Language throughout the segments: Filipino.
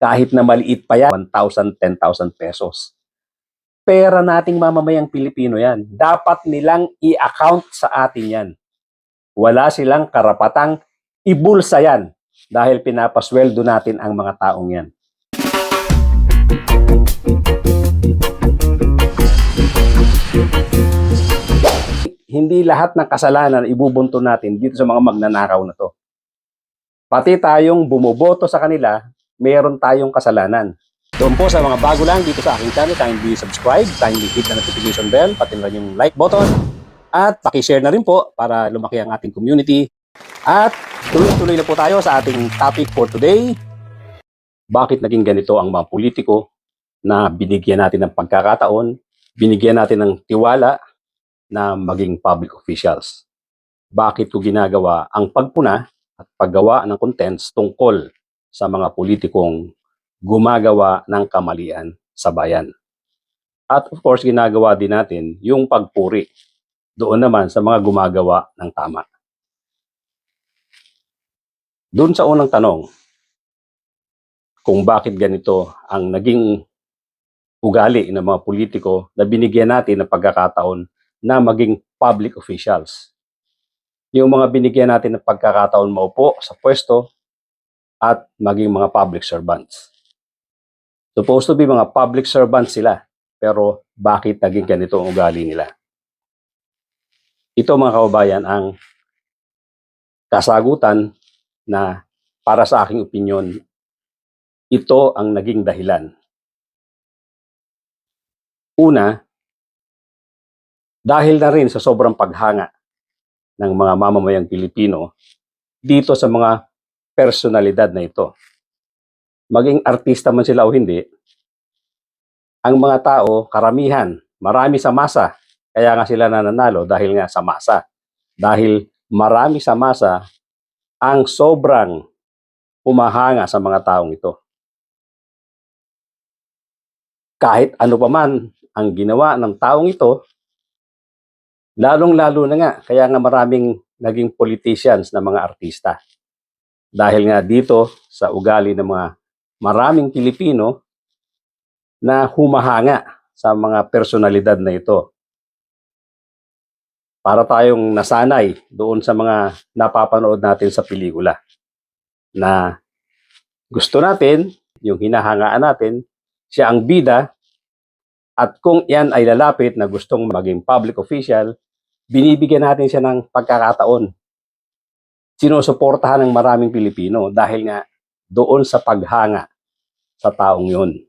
Kahit na maliit pa yan, 1,000, 10,000 pesos. Pera nating mamamayang Pilipino yan. Dapat nilang i-account sa atin yan. Wala silang karapatang ibulsa yan dahil pinapasweldo natin ang mga taong yan. Hindi lahat ng kasalanan ibubunto natin dito sa mga magnanakaw na to. Pati tayong bumoboto sa kanila, meron tayong kasalanan. Doon po sa mga bago lang dito sa aking channel, kindly subscribe, kindly hit the notification bell, pati na yung like button, at pakishare na rin po para lumaki ang ating community. At tuloy-tuloy na po tayo sa ating topic for today. Bakit naging ganito ang mga politiko na binigyan natin ng pagkakataon, binigyan natin ng tiwala na maging public officials? Bakit ko ginagawa ang pagpuna at paggawa ng contents tungkol sa mga politikong gumagawa ng kamalian sa bayan? At of course, ginagawa din natin yung pagpuri doon naman sa mga gumagawa ng tama. Doon sa unang tanong, kung bakit ganito ang naging ugali ng mga politiko na binigyan natin ng pagkakataon na maging public officials. Yung mga binigyan natin ng pagkakataon maupo sa pwesto at maging mga public servants. Supposed to be mga public servants sila, pero bakit naging ganito ang ugali nila? Ito mga kababayan ang kasagutan na para sa aking opinyon, ito ang naging dahilan. Una, dahil na rin sa sobrang paghanga ng mga mamamayang Pilipino dito sa mga personalidad na ito. Maging artista man sila o hindi, ang mga tao, karamihan, marami sa masa, kaya nga sila nananalo dahil nga sa masa. Dahil marami sa masa ang sobrang humahanga sa mga taong ito. Kahit ano pa man ang ginawa ng taong ito, lalong-lalo na nga, kaya nga maraming naging politicians na mga artista. Dahil nga dito sa ugali ng mga maraming Pilipino na humahanga sa mga personalidad na ito. Para tayong nasanay doon sa mga napapanood natin sa pelikula. Na gusto natin, yung hinahangaan natin, siya ang bida, at kung yan ay lalapit na gustong maging public official, binibigyan natin siya ng pagkakataon. Sinusuportahan ng maraming Pilipino dahil nga doon sa paghanga sa taong yun.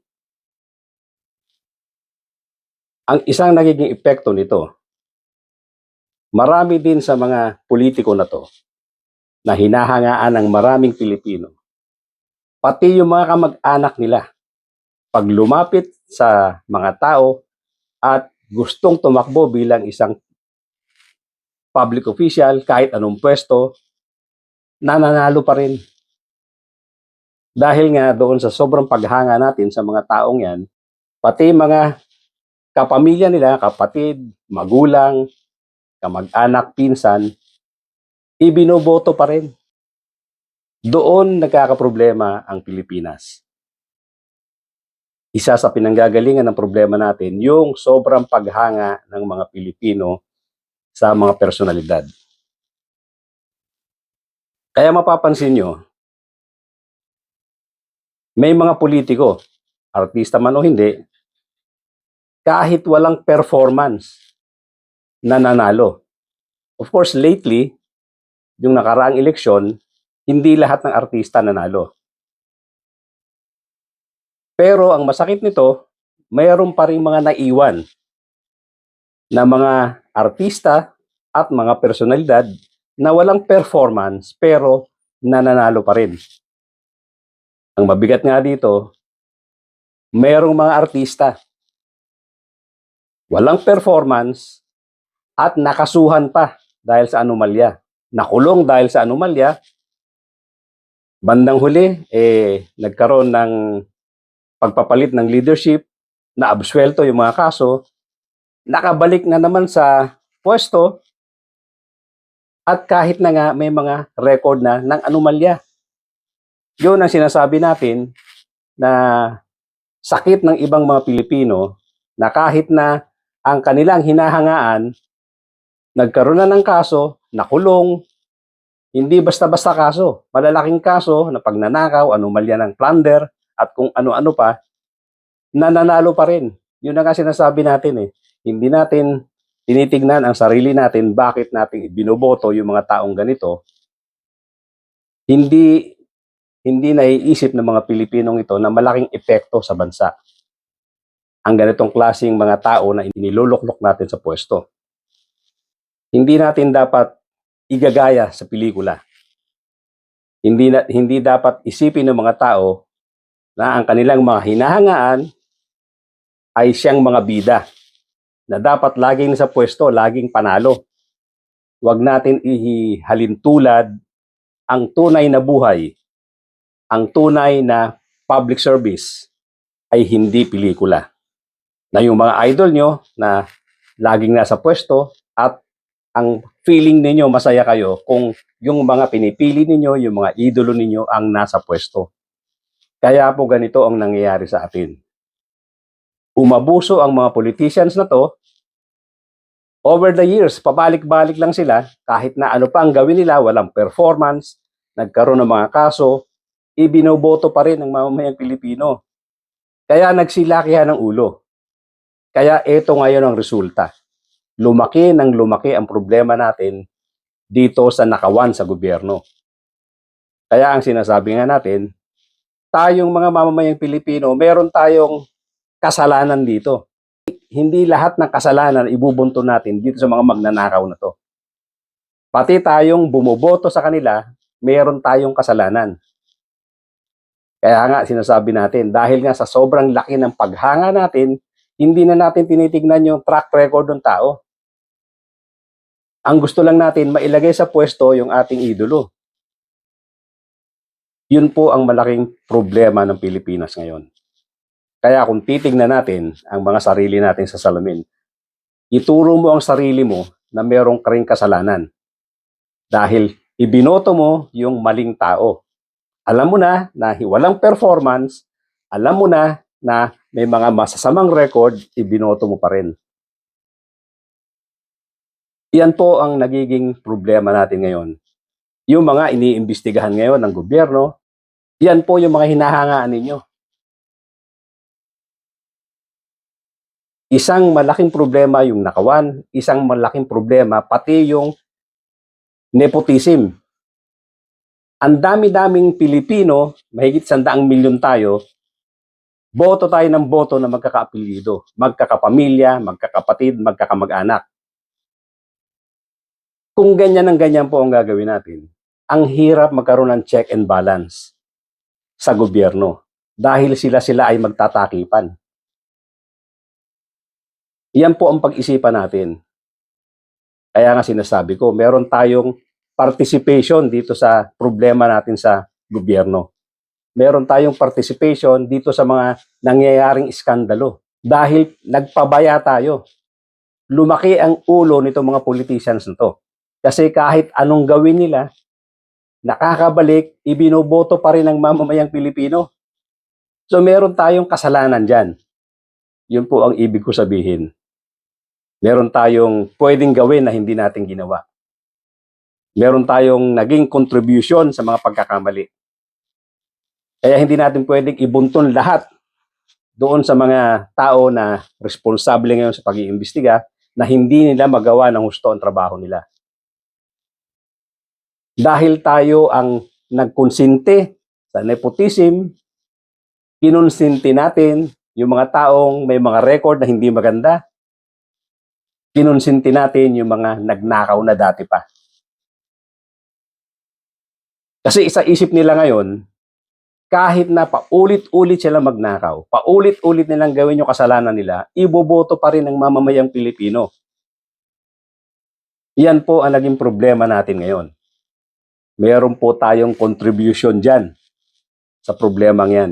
Ang isang nagiging epekto nito, marami din sa mga politiko na to na hinahangaan ng maraming Pilipino, pati yung mga kamag-anak nila, pag lumapit sa mga tao at gustong tumakbo bilang isang public official, kahit anong pwesto, nananalo pa rin. Dahil nga doon sa sobrang paghanga natin sa mga taong yan, pati mga kapamilya nila, kapatid, magulang, kamag-anak, pinsan, ibinoboto pa rin. Doon nagkakaproblema ang Pilipinas. Isa sa pinanggagalingan ng problema natin, yung sobrang paghanga ng mga Pilipino sa mga personalidad. Kaya mapapansin nyo, may mga politiko, artista man o hindi, kahit walang performance, nananalo. Of course, lately, yung nakaraang eleksyon, hindi lahat ng artista nanalo. Pero ang masakit nito, mayroon pa rin mga naiwan na mga artista at mga personalidad na walang performance pero nananalo pa rin. Ang mabigat nga dito, mayroong mga artista walang performance at nakasuhan pa dahil sa anomalya. Nakulong dahil sa anomalya. Bandang huli, nagkaroon ng pagpapalit ng leadership, naabsuelto yung mga kaso, nakabalik na naman sa pwesto, at kahit na nga may mga record na ng anomalya. Yun ang sinasabi natin na sakit ng ibang mga Pilipino na kahit na ang kanilang hinahangaan, nagkaroon na ng kaso, nakulong, hindi basta-basta kaso, malalaking kaso na pagnanakaw, anomalya ng plunder, at kung ano-ano pa, nananalo pa rin. Yun na nga sinasabi natin eh. Hindi natin tinitignan ang sarili natin, bakit natin binoboto yung mga taong ganito. Hindi naiisip ng mga Pilipinong ito na malaking epekto sa bansa ang ganitong klaseng mga tao na iniluluklok natin sa pwesto. Hindi natin dapat igagaya sa pelikula. Hindi dapat isipin ng mga tao na ang kanilang mga hinahangaan ay siyang mga bida na dapat laging sa pwesto, laging panalo. Huwag natin ihalintulad ang tunay na buhay, ang tunay na public service ay hindi pelikula. Na yung mga idol nyo na laging nasa pwesto at ang feeling ninyo masaya kayo kung yung mga pinipili ninyo, yung mga idolo ninyo ang nasa pwesto. Kaya po ganito ang nangyayari sa atin. Umabuso ang mga politicians na to. Over the years, pabalik-balik lang sila, kahit na ano pa ang gawin nila, walang performance, nagkaroon ng mga kaso, ibinoboto pa rin ng mamamayang Pilipino. Kaya nagsilakihan ng ulo. Kaya ito ngayon ang resulta. Lumaki ng lumaki ang problema natin dito sa nakawan sa gobyerno. Kaya ang sinasabi nga natin, tayong mga mamamayang Pilipino, meron tayong kasalanan dito. Hindi lahat ng kasalanan ibubunto natin dito sa mga magnanakaw na to. Pati tayong bumoboto sa kanila, meron tayong kasalanan. Kaya nga sinasabi natin, dahil nga sa sobrang laki ng paghanga natin, hindi na natin tinitignan yung track record ng tao. Ang gusto lang natin, mailagay sa pwesto yung ating idolo. Yun po ang malaking problema ng Pilipinas ngayon. Kaya kung titignan natin ang mga sarili natin sa salamin, ituro mo ang sarili mo na merong karing kasalanan. Dahil ibinoto mo yung maling tao. Alam mo na walang performance, alam mo na may mga masasamang record, ibinoto mo pa rin. Yan po ang nagiging problema natin ngayon. Yung mga iniimbestigahan ngayon ng gobyerno, yan po yung mga hinahangaan ninyo. Isang malaking problema yung nakawan, isang malaking problema pati yung nepotism. Ang dami-daming Pilipino, mahigit 100 milyon tayo, boto tayo ng boto na magkakaapelyido, magkakapamilya, magkakapatid, magkakamag-anak. Kung ganyan ang ganyan po ang gagawin natin, ang hirap magkaroon ng check and balance sa gobyerno dahil sila ay magtatakipan. Yan po ang pag-isipan natin. Kaya nga sinasabi ko, meron tayong participation dito sa problema natin sa gobyerno. Meron tayong participation dito sa mga nangyayaring iskandalo dahil nagpabaya tayo. Lumaki ang ulo nitong mga politicians nito. Kasi kahit anong gawin nila, nakakabalik, ibinoboto pa rin ng mamamayang Pilipino. So meron tayong kasalanan dyan. Yun po ang ibig ko sabihin. Meron tayong pwedeng gawin na hindi natin ginawa. Meron tayong naging contribution sa mga pagkakamali. Kaya hindi natin pwedeng ibunton lahat doon sa mga tao na responsable ngayon sa pag-iimbestiga na hindi nila magawa ng husto ang trabaho nila. Dahil tayo ang nagkonsinte sa nepotism, kinonsinti natin yung mga taong may mga record na hindi maganda, kinonsinti natin yung mga nagnakaw na dati pa. Kasi isa isip nila ngayon, kahit na paulit-ulit sila magnakaw, paulit-ulit nilang gawin yung kasalanan nila, iboboto pa rin ng mamamayang Pilipino. Yan po ang naging problema natin ngayon. Meron po tayong contribution dyan sa problemang yan.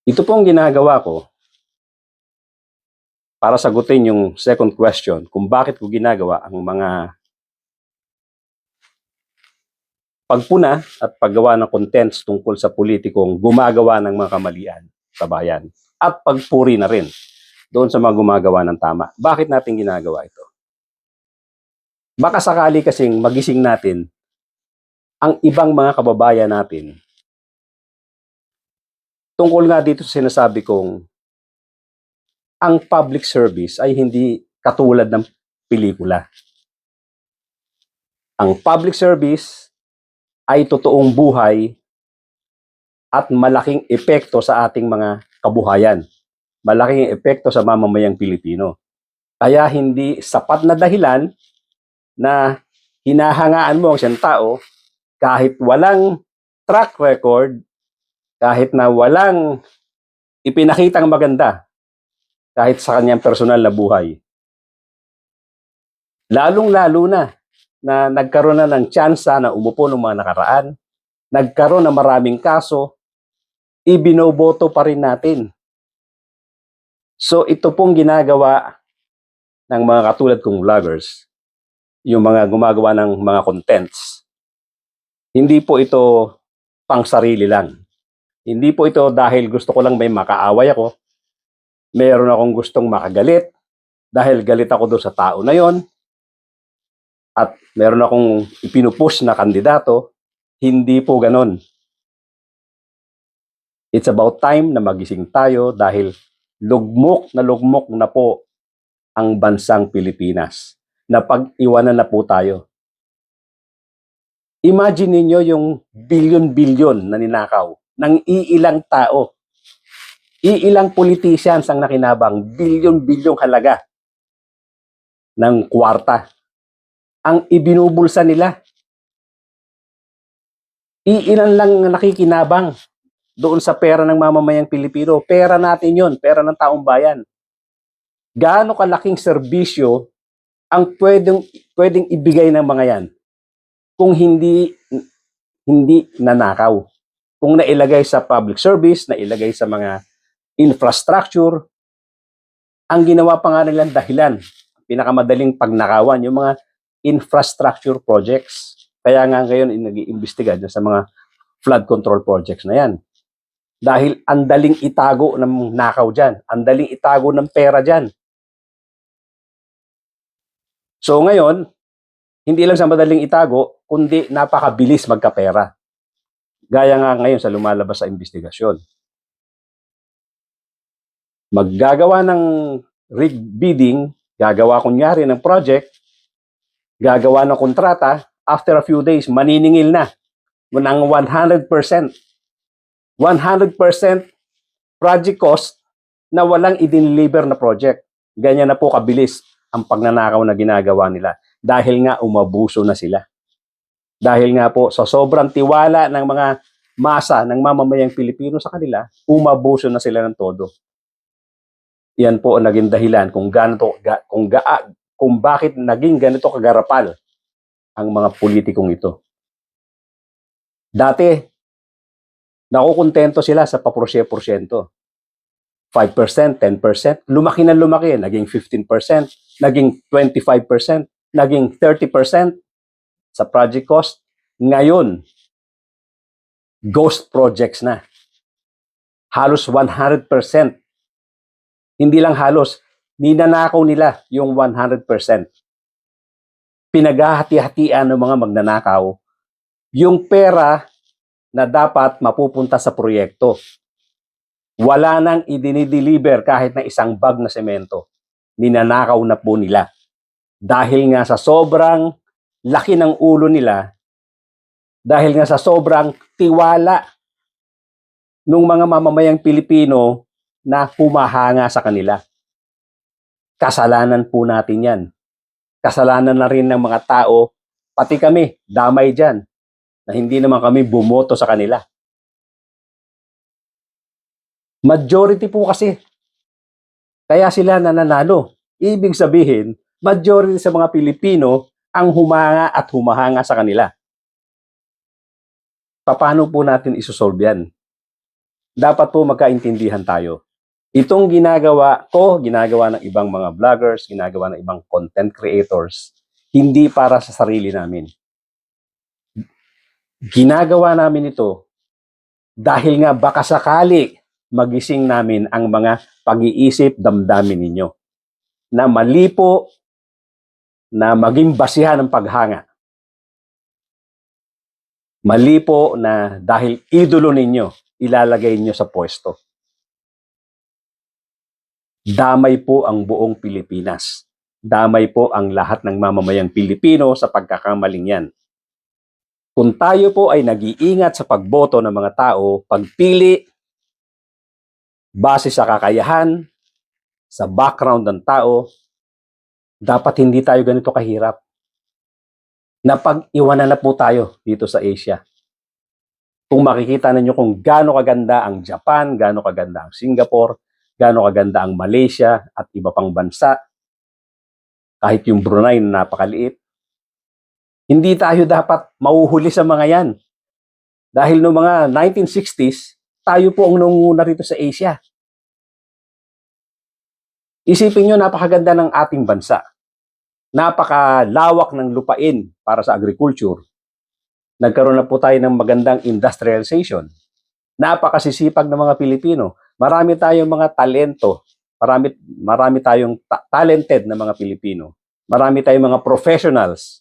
Ito po ang ginagawa ko para sagutin yung second question kung bakit ko ginagawa ang mga pagpuna at paggawa ng contents tungkol sa politikong gumagawa ng mga kamalian sa bayan. At pagpuri na rin doon sa mga gumagawa ng tama. Bakit natin ginagawa ito? Baka sakali kasing magising natin ang ibang mga kababayan natin tungkol nga dito sa sinasabi kong ang public service ay hindi katulad ng pelikula. Ang public service ay totoong buhay at malaking epekto sa ating mga kabuhayan. Malaking epekto sa mamamayang Pilipino. Kaya hindi sapat na dahilan na hinahangaan mo ang siyang tao kahit walang track record, kahit na walang ipinakitang maganda, kahit sa kanyang personal na buhay. Lalong-lalo na nagkaroon na ng tsansa na umupo ng mga nakaraan, nagkaroon ng maraming kaso, ibinoboto pa rin natin. So ito pong ginagawa ng mga katulad kong vloggers, yung mga gumagawa ng mga contents. Hindi po ito pang sarili lang. Hindi po ito dahil gusto ko lang may makaaway ako. Meron akong gustong makagalit dahil galit ako doon sa tao na yon. At meron akong ipinupush na kandidato. Hindi po ganon. It's about time na magising tayo dahil lugmok na po ang bansang Pilipinas. Napag-iwanan na po tayo. Imagine niyo yung bilyon-bilyon na ninakaw ng iilang tao. Iilang politicians ang nakinabang, bilyon-bilyong halaga ng kwarta ang ibinubulsa nila. Iilan lang nakikinabang doon sa pera ng mamamayang Pilipino. Pera natin yon, pera ng taong bayan. Gaano kalaking serbisyo ang pwedeng ibigay ng mga yan kung hindi nanakaw. Kung nailagay sa public service, nailagay sa mga infrastructure, ang ginawa pa nga nilang dahilan, pinakamadaling pagnakawan, yung mga infrastructure projects. Kaya nga ngayon nag-iimbestiga sa mga flood control projects na yan. Dahil ang daling itago ng nakaw dyan, ang daling itago ng pera dyan. So ngayon, hindi lang sa madaling itago, kundi napakabilis magkapera. Gaya nga ngayon sa lumalabas sa investigasyon. Maggagawa ng rig bidding, gagawa kunyari ng project, gagawa ng kontrata, after a few days, maniningil na ng 100%. 100% project cost na walang i-deliver na project. Ganyan na po kabilis ang pagnanakaw na ginagawa nila. Dahil nga umabuso na sila. Dahil nga po sa sobrang tiwala ng mga masa ng mamamayang Pilipino sa kanila, umabuso na sila ng todo. Yan po ang naging dahilan kung bakit naging ganito kagarapal ang mga politikong ito. Dati, nakukontento sila sa paporsyento. 5%, 10%, lumaki na lumaki, naging 15%, naging 25%, naging 30% sa project cost. Ngayon, ghost projects na. Halos 100%. Hindi lang halos, ninanakaw nila yung 100%. Pinaghahati-hatian ng mga magnanakaw yung pera na dapat mapupunta sa proyekto. Wala nang idinideliver kahit na isang bag na semento. Ninanakaw na po nila. Dahil nga sa sobrang laki ng ulo nila, dahil nga sa sobrang tiwala ng mga mamamayang Pilipino na humahanga sa kanila. Kasalanan po natin yan. Kasalanan na rin ng mga tao, pati kami, damay dyan, na hindi naman kami bumoto sa kanila. Majority po kasi. Kaya sila nananalo. Ibig sabihin, majority sa mga Pilipino ang humanga at humahanga sa kanila. Paano po natin isosolve yan? Dapat po magkaintindihan tayo. Itong ginagawa ko, ginagawa ng ibang mga vloggers, ginagawa ng ibang content creators, hindi para sa sarili namin. Ginagawa namin ito dahil nga baka sakali magising namin ang mga pag-iisip, damdamin ninyo na mali po na maging basihan ng paghanga. Mali po na dahil idolo ninyo, ilalagay ninyo sa pwesto. Damay po ang buong Pilipinas. Damay po ang lahat ng mamamayang Pilipino sa pagkakamaling yan. Kung tayo po ay nag-iingat sa pagboto ng mga tao, pagpili, base sa kakayahan, sa background ng tao, dapat hindi tayo ganito kahirap. Napag-iwanan na po tayo dito sa Asia. Kung makikita ninyo kung gaano kaganda ang Japan, gaano kaganda ang Singapore, gaano kaganda ang Malaysia at iba pang bansa, kahit yung Brunei na napakaliit, hindi tayo dapat mauhuli sa mga yan. Dahil noong mga 1960s, tayo po ang nangunguna rito sa Asia. Isipin nyo, napakaganda ng ating bansa. Napakalawak ng lupain para sa agriculture. Nagkaroon na po tayo ng magandang industrialization. Napakasisipag ng mga Pilipino. Marami tayong mga talento. Marami tayong talented na mga Pilipino. Marami tayong mga professionals.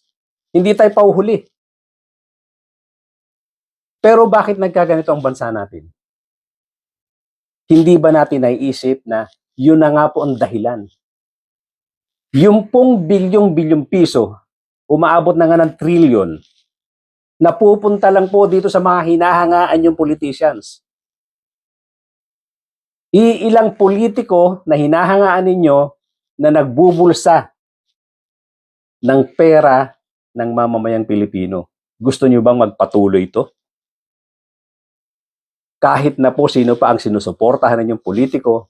Hindi tayo pauhuli. Pero bakit nagkaganito ang bansa natin? Hindi ba natin naiisip na yun na nga po ang dahilan? Yung pong bilyong-bilyong piso, umaabot na nga ng trillion, napupunta lang po dito sa mga hinahangaan yung politicians. Iilang politiko na hinahangaan ninyo na nagbubulsa ng pera ng mamamayang Pilipino. Gusto nyo bang magpatuloy ito? Kahit na po sino pa ang sinusuportahan ninyong politiko,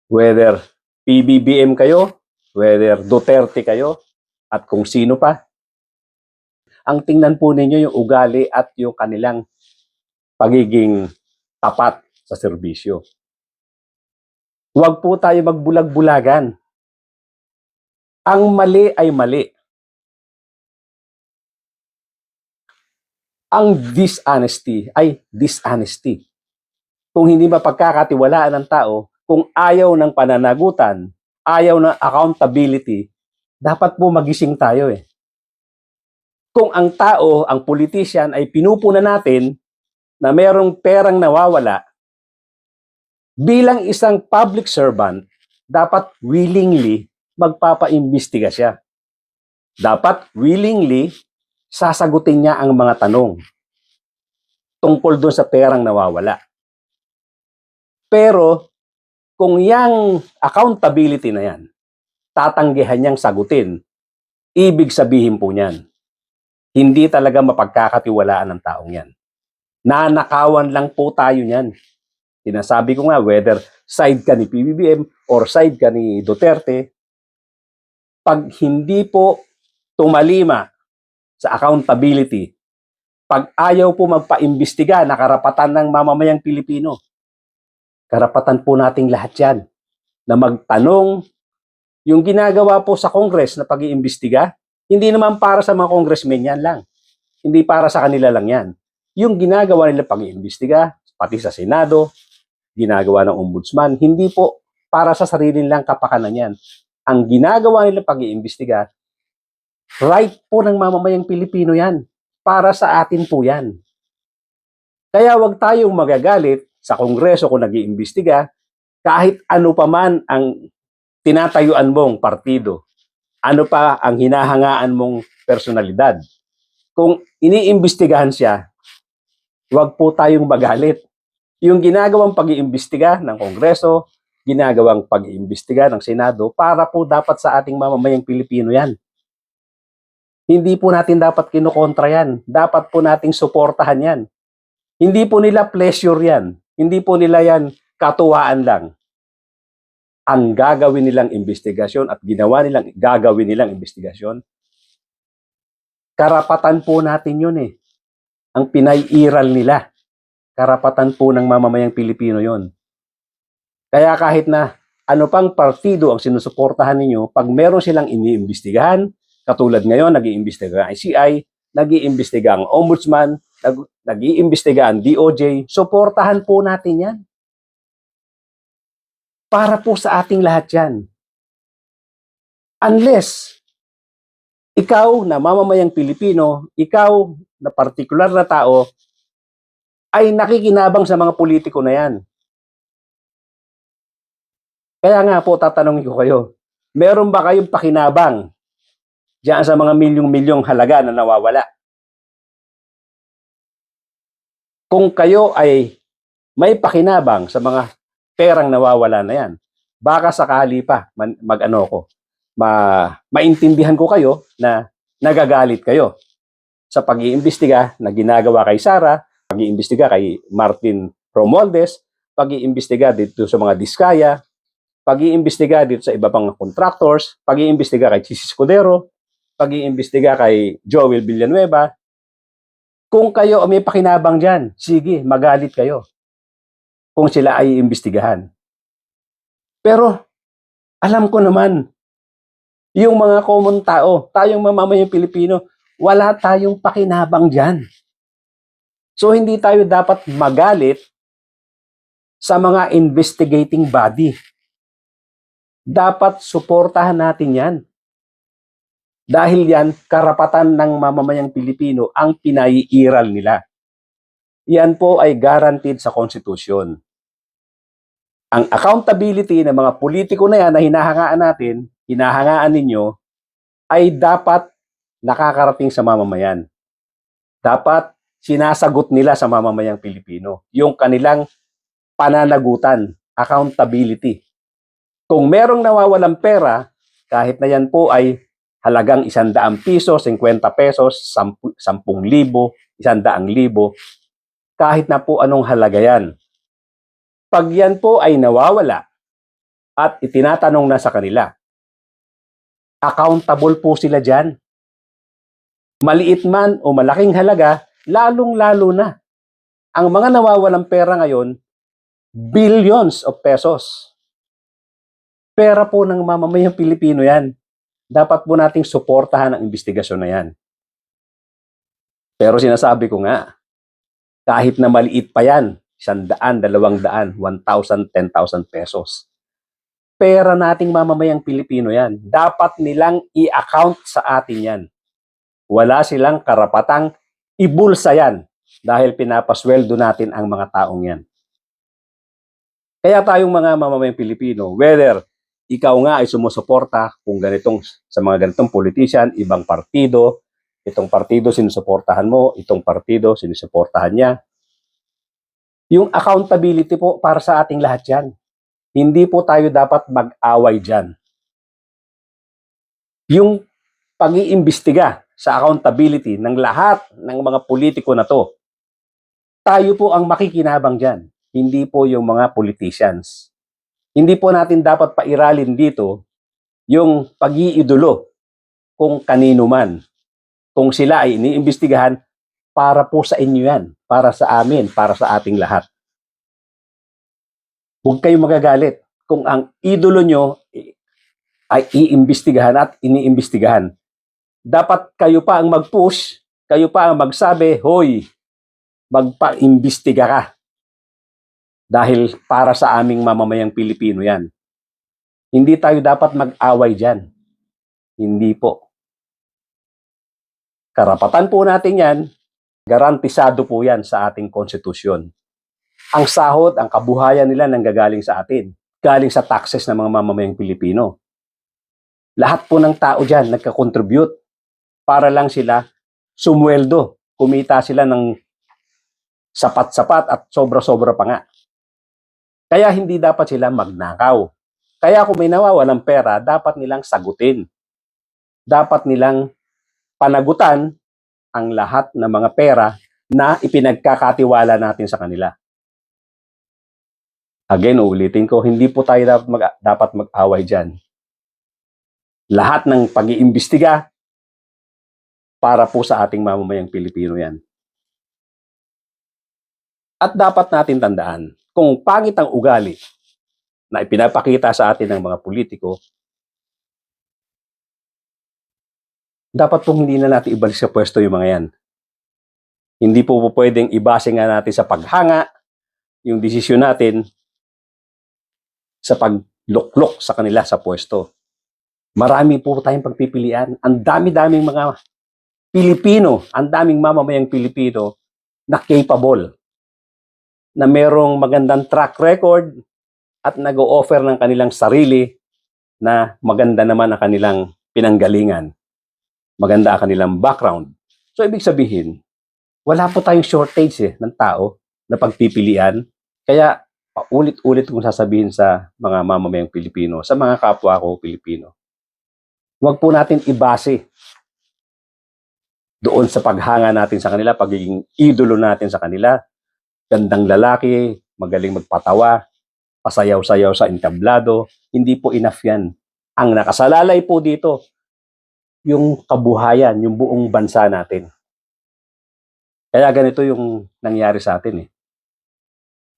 whether PBBM kayo, whether Duterte kayo, at kung sino pa, ang tingnan po ninyo yung ugali at yung kanilang pagiging tapat sa serbisyo. Huwag po tayo magbulag-bulagan. Ang mali ay mali. Ang dishonesty ay dishonesty. Kung hindi mapagkakatiwalaan ng tao, kung ayaw ng pananagutan, ayaw ng accountability, dapat po magising tayo eh. Kung ang tao, ang politician ay pinupuna natin na merong perang nawawala, bilang isang public servant, dapat willingly magpapaimbestiga siya. Dapat willingly sasagutin niya ang mga tanong tungkol doon sa perang nawawala. Pero kung yang accountability na yan, tatanggihan niyang sagutin, ibig sabihin po niyan, hindi talaga mapagkakatiwalaan ng taong yan. Nanakawan lang po tayo niyan. Sinasabi ko nga, whether side ka ni PBBM or side ka ni Duterte, pag hindi po tumalima sa accountability, pag ayaw po magpaimbestiga na karapatan ng mamamayang Pilipino, karapatan po nating lahat yan na magtanong. Yung ginagawa po sa Congress na pag-iimbestiga, hindi naman para sa mga congressmen yan lang. Hindi para sa kanila lang yan. Yung ginagawa nila pag-iimbestiga, pati sa Senado, ginagawa ng ombudsman, hindi po para sa sarili lang kapakanan yan. Ang ginagawa nila pag-iimbestiga, right po ng mamamayang Pilipino yan. Para sa atin po yan. Kaya wag tayong magagalit sa Kongreso kung nag-iimbestiga, kahit ano pa man ang tinatayuan mong partido, ano pa ang hinahangaan mong personalidad. Kung iniimbestigahan siya, wag po tayong magalit. Yung ginagawang pag-iimbestiga ng Kongreso, ginagawang pag-iimbestiga ng Senado, para po dapat sa ating mamamayang Pilipino yan. Hindi po natin dapat kinukontra yan. Dapat po nating suportahan yan. Hindi po nila pleasure yan. Hindi po nila yan katuwaan lang. Ang gagawin nilang investigasyon at gagawin nilang investigasyon, karapatan po natin yun eh. Ang pinaiiral nila, karapatan po ng mamamayang Pilipino yon. Kaya kahit na ano pang partido ang sinusuportahan ninyo, pag meron silang iniimbestigahan, katulad ngayon, nag-iimbestiga ang ICI, nag-iimbestiga ang Ombudsman, nag-iimbestiga ang DOJ, suportahan po natin yan. Para po sa ating lahat yan. Unless, ikaw na mamamayang Pilipino, ikaw na partikular na tao, ay nakikinabang sa mga politiko na yan. Kaya nga po, tatanungin ko kayo, meron ba kayong pakinabang diyan sa mga milyong-milyong halaga na nawawala? Kung kayo ay may pakinabang sa mga perang nawawala na yan, baka sakali pa mag-ano ko, maintindihan ko kayo na nagagalit kayo sa pag-iimbestiga na ginagawa kay Sara, pag-iimbestiga kay Martin Romualdez, pag-iimbestiga dito sa mga Diskaya, pag-iimbestiga dito sa iba pang contractors, pag-iimbestiga kay Chis Escudero, pag-iimbestiga kay Joel Villanueva. Kung kayo may pakinabang dyan, sige, magalit kayo kung sila ay iimbestigahan. Pero alam ko naman, yung mga common tao, tayong mamamayang Pilipino, wala tayong pakinabang dyan. So hindi tayo dapat magalit sa mga investigating body. Dapat suportahan natin yan. Dahil yan, karapatan ng mamamayang Pilipino ang pinaiiral nila. Yan po ay guaranteed sa konstitusyon. Ang accountability ng mga politiko na yan na hinahangaan natin, hinahangaan ninyo, ay dapat nakakarating sa mamamayan. Dapat sinasagot nila sa mamamayang Pilipino yung kanilang pananagutan, accountability. Kung merong nawawalang pera, kahit na yan po ay halagang 100 piso, 50 pesos, 10,000, 100,000, kahit na po anong halaga yan. Pag yan po ay nawawala at itinatanong na sa kanila, accountable po sila dyan. Maliit man o malaking halaga, lalong-lalo na. Ang mga nawawalang pera ngayon, billions of pesos. Pera po ng mamamayang Pilipino yan. Dapat po nating suportahan ang investigasyon na yan. Pero sinasabi ko nga, kahit na maliit pa yan, 100, 200, 1,000, 10,000 pesos. Pera nating mamamayang Pilipino yan. Dapat nilang i-account sa atin yan. Wala silang karapatang ibulsa yan dahil pinapasweldo natin ang mga taong yan. Kaya tayong mga mamamayang Pilipino, whether ikaw nga ay sumusuporta kung ganitong sa mga ganitong politician, ibang partido, itong partido sinusuportahan mo, itong partido sinusuportahan niya. Yung accountability po para sa ating lahat yan. Hindi po tayo dapat mag-away dyan. Yung pag-iimbestiga sa accountability ng lahat ng mga politiko na to, tayo po ang makikinabang dyan. Hindi po yung mga politicians. Hindi po natin dapat pairalin dito yung pag-iidolo kung kanino man. Kung sila ay iniimbestigahan, para po sa inyo yan. Para sa amin, para sa ating lahat. Huwag kayong magagalit kung ang idolo nyo ay iimbestigahan at iniimbestigahan. Dapat kayo pa ang mag-push, kayo pa ang magsabi, hoy, magpa-imbestiga ka. Dahil para sa aming mamamayang Pilipino yan. Hindi tayo dapat mag-away dyan. Hindi po. Karapatan po natin yan, garantisado po yan sa ating konstitusyon. Ang sahod, ang kabuhayan nila nanggagaling sa atin. Galing sa taxes ng mga mamamayang Pilipino. Lahat po ng tao dyan nagka-contribute para lang sila sumweldo. Kumita sila ng sapat-sapat at sobra-sobra pa nga. Kaya hindi dapat sila magnakaw. Kaya kung may nawawalang pera, dapat nilang sagutin. Dapat nilang panagutan ang lahat ng mga pera na ipinagkakatiwala natin sa kanila. Again, ulitin ko, hindi po tayo dapat mag-away dyan. Lahat ng pag-iimbestiga para po sa ating mamamayang Pilipino yan. At dapat natin tandaan, kung pangit ang ugali na ipinapakita sa atin ng mga politiko, dapat pong hindi na natin ibalik sa pwesto yung mga yan. Hindi po pwedeng ibase nga natin sa paghanga yung desisyon natin sa pagluklok sa kanila sa pwesto. Marami po tayong pagpipilian. Ang dami-daming mga Pilipino, ang daming mamamayang Pilipino na capable, na merong magandang track record at nag-o-offer ng kanilang sarili na maganda naman ang kanilang pinanggalingan. Maganda ang kanilang background. So, ibig sabihin, wala po tayong shortage ng tao na pagpipilian. Kaya, paulit-ulit kong sasabihin sa mga mamamayang Pilipino, sa mga kapwa ko Pilipino, huwag po natin ibase doon sa paghanga natin sa kanila, pagiging idolo natin sa kanila. Gandang lalaki, magaling magpatawa, pasayaw-sayaw sa entablado. Hindi po enough yan. Ang nakasalalay po dito, yung kabuhayan, yung buong bansa natin. Kaya ganito yung nangyari sa atin eh.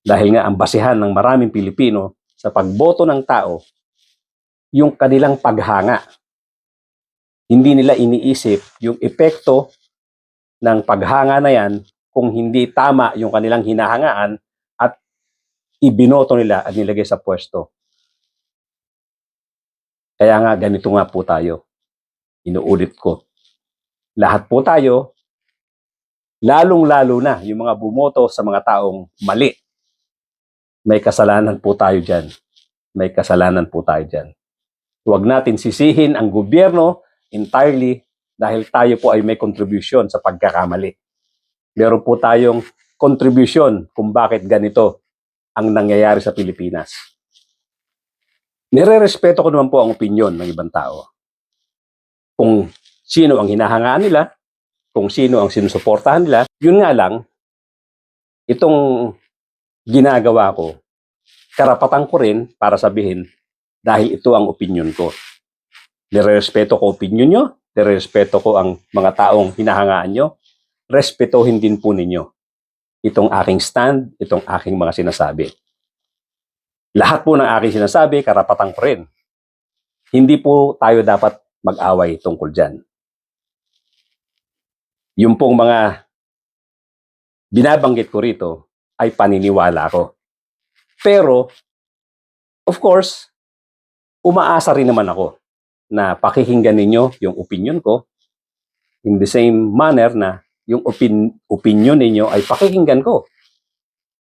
Dahil nga ang basihan ng maraming Pilipino sa pagboto ng tao, yung kanilang paghanga. Hindi nila iniisip yung epekto ng paghanga na yan kung hindi tama yung kanilang hinahangaan at ibinoto nila at nilagay sa pwesto. Kaya nga ganito nga po tayo. Inuulit ko. Lahat po tayo, lalong-lalo na yung mga bumoto sa mga taong mali. May kasalanan po tayo dyan. May kasalanan po tayo dyan. Huwag natin sisihin ang gobyerno entirely dahil tayo po ay may contribution sa pagkakamali. Meron po tayong contribution kung bakit ganito ang nangyayari sa Pilipinas. Nire-respeto ko naman po ang opinyon ng ibang tao. Kung sino ang hinahangaan nila, kung sino ang sinusuportahan nila, yun nga lang, itong ginagawa ko, karapatan ko rin para sabihin dahil ito ang opinyon ko. Nire-respeto ko opinyon nyo, nire-respeto ko ang mga taong hinahangaan nyo, respetuhin din po ninyo itong aking stand, itong aking mga sinasabi. Lahat po ng aking sinasabi, karapatan ko rin. Hindi po tayo dapat mag-away tungkol dyan. Yung pong mga binabanggit ko rito ay paniniwala ko. Pero, of course, umaasa rin naman ako na pakikinggan ninyo yung opinion ko in the same manner na yung opinion ninyo ay pakikinggan ko.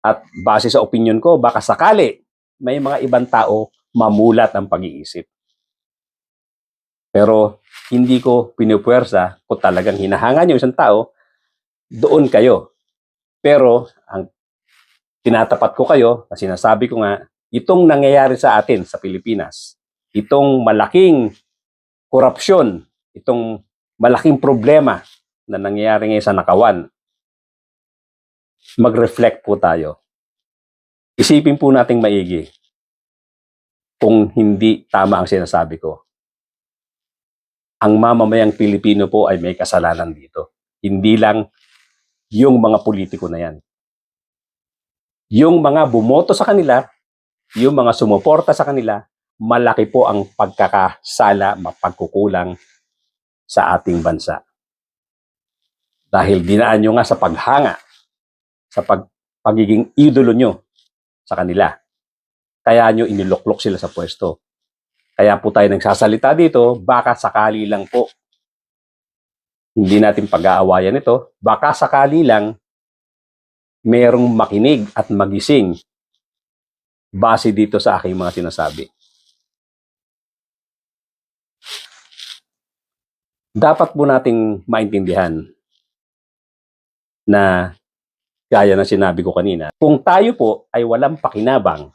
At base sa opinion ko, baka sakali may mga ibang tao mamulat ang pag-iisip. Pero hindi ko pinupuwersa kung talagang hinahangan nyo isang tao, doon kayo. Pero ang tinatapat ko kayo, na sinasabi ko nga, itong nangyayari sa atin sa Pilipinas, itong malaking korupsyon, itong malaking problema na nangyayari ngayon sa nakawan, mag-reflect po tayo. Isipin po nating maigi kung hindi tama ang sinasabi ko. Ang mamamayang Pilipino po ay may kasalanan dito. Hindi lang yung mga politiko na yan. Yung mga bumoto sa kanila, yung mga sumuporta sa kanila, malaki po ang pagkakasala, mapagkukulang sa ating bansa. Dahil dinaan nyo nga sa paghanga, sa pagiging idolo nyo sa kanila. Kaya nyo iniloklok sila sa pwesto. Kaya po tayo nagsasalita dito, baka sakali lang po. Hindi natin pag-aawayan ito. Baka sakali lang merong makinig at magising base dito sa aking mga sinasabi. Dapat po nating maintindihan na gaya ng sinabi ko kanina, kung tayo po ay walang pakinabang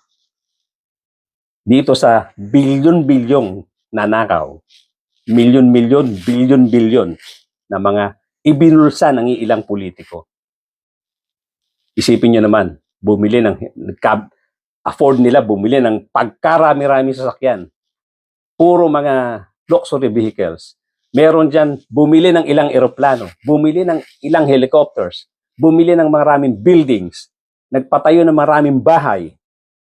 dito sa bilyon-bilyong nanakaw, milyon-milyon, bilyon-bilyon na mga ibinulsa ng ilang politiko. Isipin nyo naman, afford nila bumili ng pagkarami-rami sasakyan. Puro mga luxury vehicles. Meron dyan, bumili ng ilang eroplano, bumili ng ilang helicopters, bumili ng maraming buildings, nagpatayo ng maraming bahay,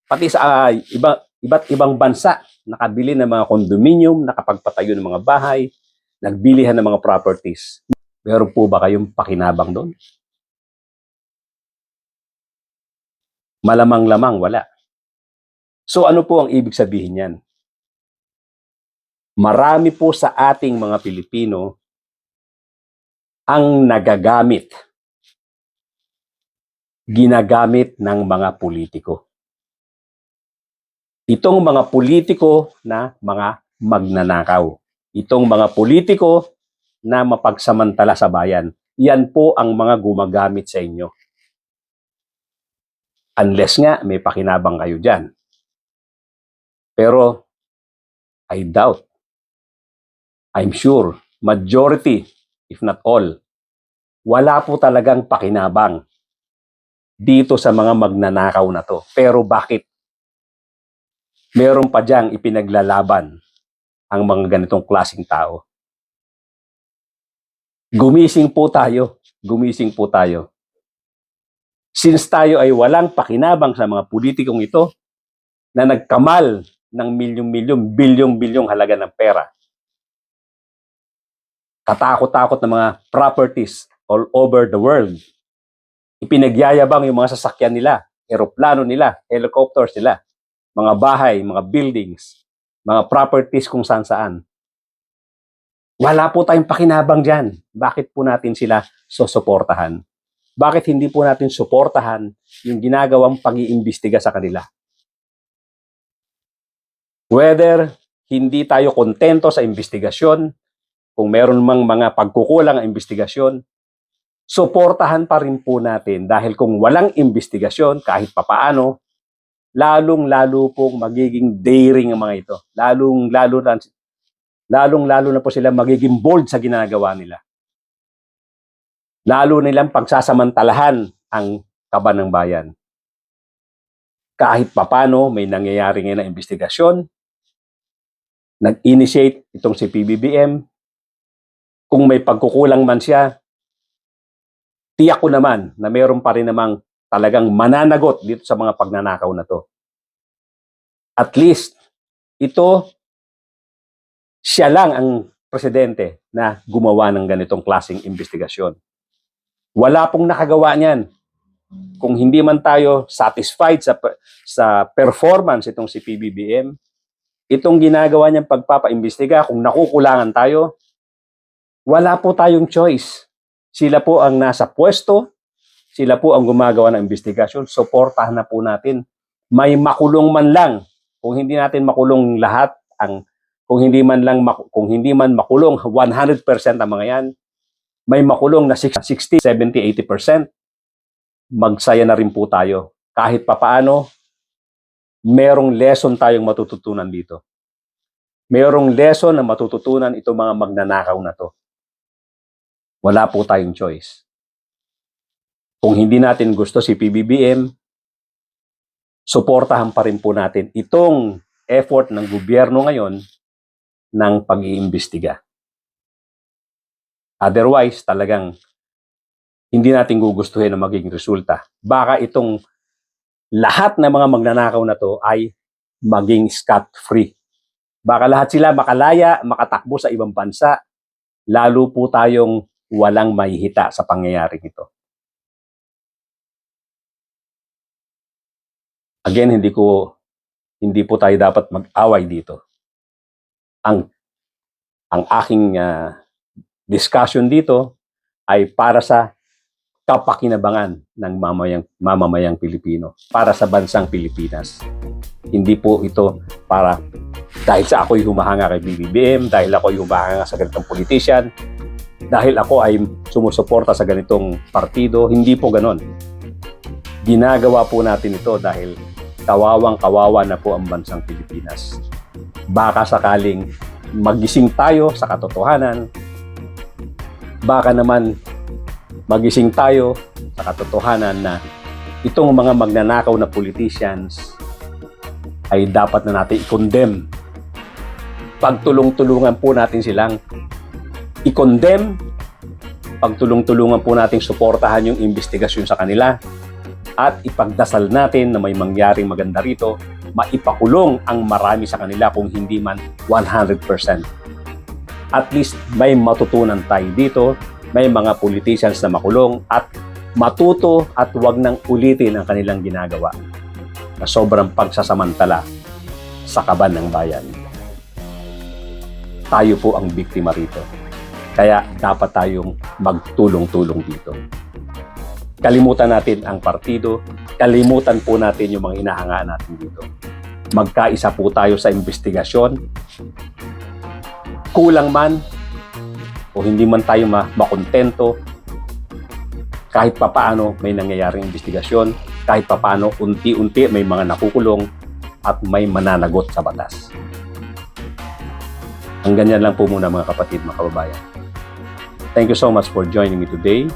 pati sa iba't ibang bansa, nakabili ng mga condominium, nakapagpatayo ng mga bahay, nagbilihan ng mga properties. Meron po ba kayong pakinabang doon? Malamang-lamang wala. So ano po ang ibig sabihin yan? Marami po sa ating mga Pilipino ang ginagamit ng mga politiko. Itong mga politiko na mga magnanakaw. Itong mga politiko na mapagsamantala sa bayan. Yan po ang mga gumagamit sa inyo. Unless nga may pakinabang kayo dyan. Pero I doubt. I'm sure, majority, if not all, wala po talagang pakinabang dito sa mga magnanakaw na to. Pero bakit? Meron pa diyang ipinaglalaban ang mga ganitong klaseng tao. Gumising po tayo. Gumising po tayo. Since tayo ay walang pakinabang sa mga politikong ito na nagkamal ng milyong-milyong, bilyong-bilyong halaga ng pera. Katakot-takot ng mga properties all over the world. Ipinagyayabang yung mga sasakyan nila, eroplano nila, helicopters nila, mga bahay, mga buildings, mga properties kung saan-saan. Wala po tayong pakinabang dyan. Bakit po natin sila susuportahan? Bakit hindi po natin suportahan yung ginagawang pag-iimbestiga sa kanila? Whether hindi tayo kontento sa investigasyon, kung meron mang mga pagkukulang ang investigasyon, suportahan pa rin po natin dahil kung walang investigasyon, kahit papaano, lalong-lalo pong magiging daring ang mga ito. Lalong-lalo na po sila magiging bold sa ginagawa nila. Lalo nilang pagsasamantalahan ang kaban ng bayan. Kahit papano may nangyayari ngayon na investigasyon, nag-initiate itong si PBBM, kung may pagkukulang man siya, tiyak ko naman na mayroon pa rin namang talagang mananagot dito sa mga pagnanakaw na to. At least, ito, siya lang ang presidente na gumawa ng ganitong klaseng investigasyon. Wala pong nakagawa niyan. Kung hindi man tayo satisfied sa performance itong si PBBM, itong ginagawa niyang pagpapaimbestiga, kung nakukulangan tayo, wala po tayong choice. Sila po ang nasa pwesto, sila po ang gumagawa ng investigasyon, suportahan na po natin. May makulong man lang, kung hindi natin makulong lahat, kung hindi man makulong 100% ang mga yan, may makulong na 60, 70, 80%, magsaya na rin po tayo. Kahit papaano, merong lesson tayong matututunan dito. Merong lesson na matututunan itong mga magnanakaw na to. Wala po tayong choice. Kung hindi natin gusto si PBBM, suportahan pa rin po natin itong effort ng gobyerno ngayon ng pag-iimbestiga. Otherwise, talagang hindi natin gugustuhin ang magiging resulta. Baka itong lahat ng mga magnanakaw na to ay maging scot-free. Baka lahat sila makalaya, makatakbo sa ibang bansa, lalo po tayong walang mahihita sa pangyayaring ito. Again, hindi po tayo dapat mag-away dito. Ang aking discussion dito ay para sa kapakinabangan ng mamamayang Pilipino, para sa bansang Pilipinas. Hindi po ito para dahil sa ako'y humahanga kay BBM, dahil ako'y humahanga sa ganitong politician, dahil ako ay sumusuporta sa ganitong partido. Hindi po ganon. Ginagawa po natin ito dahil kawawang-kawawa na po ang bansang Pilipinas. Baka sakaling magising tayo sa katotohanan, baka naman magising tayo sa katotohanan na itong mga magnanakaw na politicians ay dapat na natin i-condemn. Pagtulong-tulungan po natin silang i-condemn, pagtulong-tulungan po natin suportahan yung investigasyon sa kanila, at ipagdasal natin na may mangyaring maganda rito, maipakulong ang marami sa kanila kung hindi man 100%. At least may matutunan tayo dito, may mga politicians na makulong at matuto at wag nang ulitin ang kanilang ginagawa na sobrang pagsasamantala sa kaban ng bayan. Tayo po ang biktima rito. Kaya dapat tayong magtulong-tulong dito. Kalimutan natin ang partido, kalimutan po natin yung mga hinahangaan natin dito. Magkaisa po tayo sa investigasyon. Kulang man o hindi man tayo makontento, kahit papaano may nangyayaring investigasyon, kahit papaano unti-unti may mga nakukulong at may mananagot sa batas. Ang ganyan lang po muna mga kapatid, mga kababayan. Thank you so much for joining me today.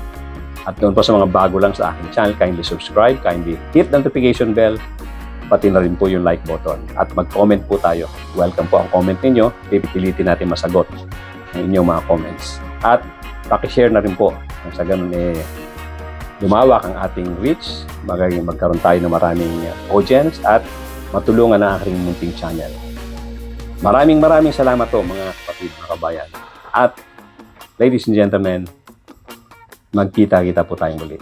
At doon po sa mga bago lang sa aking channel, kindly subscribe, kindly hit the notification bell, pati na rin po yung like button. At mag-comment po tayo. Welcome po ang comment ninyo. Pipilitin natin masagot ang inyong mga comments. At pakishare na rin po. Sa ganun lumawak ang ating reach, magkaroon tayo ng maraming audience at matulungan ang aking munting channel. Maraming salamat po mga kapatid, mga kabayan. At ladies and gentlemen, magkita-kita po tayong muli.